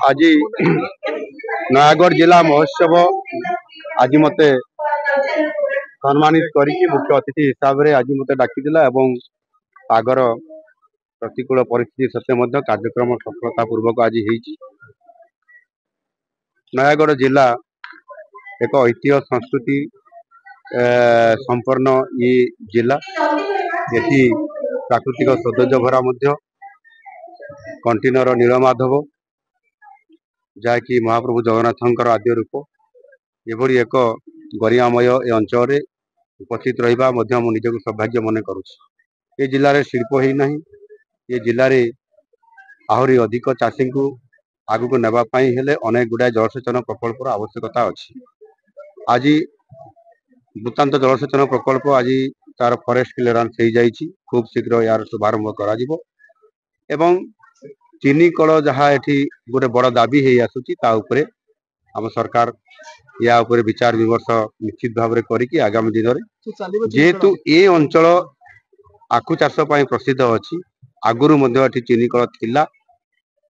आज नयागढ़ जिला महोत्सव आज मत सम्मानित कर मुख्य अतिथि हिसाब से आज मत डाकिला आगर प्रतिकूल परिस्थिति सत्वे कार्यक्रम सफलता पूर्वक आज नयागढ़ जिला एक ऐतिह्य संस्कृति संपन्न ये जिला ये प्राकृतिक सौंदर्य भरा कंटीनर नीलमाधव जहाँकि महाप्रभु जगन्नाथ आद्य रूप एभली एक गरिमामय ए अंचल उपस्थित रहा निजक सौभाग्य मन करुँच। जिले में शिल्प ही ना ये जिले में आहरी अधिक चाषी को आगू को नापाई अनेक गुड़ा जलसेचन प्रकल्प आवश्यकता अच्छी। आज वृत्तांत जलसेचन प्रकल्प आज तार फॉरेस्ट क्लियरेंस हो जाइए खूब शीघ्र यार शुभारंभ कर चीनी कल जहाँ ये गोटे बड़ दाबी हो आसूची आम सरकार या उपरे विचार विमर्श निश्चित भाव में करी आगामी दिन में जेहेतु ये अंचल आखु चाष प्रसिद्ध अच्छी आगुरी चीनी कल थिला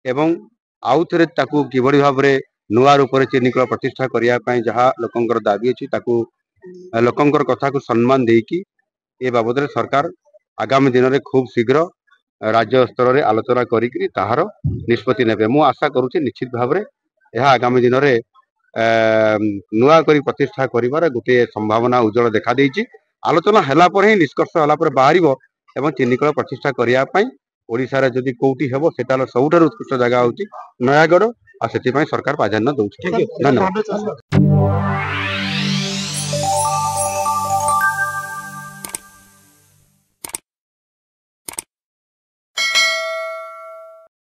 एवं आउ थे किभली भाव में नुआ रूप से चीनी कल प्रतिष्ठा करने जहाँ लोकंर दाबी अच्छी लोकंर कथा को सम्मान देकी ए बाबद सरकार आगामी दिन में खूब शीघ्र राज्य स्तर में आलोचना करी ताहार निष्पत्ति ने मु आशा करुच्ची निश्चित भाव में यह आगामी दिन में नुआ करी प्रतिष्ठा करिवार गोटे संभावना उज्जवल देखा देइछि। आलोचना हला पर ही निष्कर्ष हला पर बाहरिबो एवं चीनीकल प्रतिष्ठा करिया पई ओडिसा रे जदि कोउटी हेबो सेटा सबुठारु उत्कृष्ट जगह होछि नयागढ़ आ सेति पई सरकार प्राधान्य दउछि। धन्यवाद।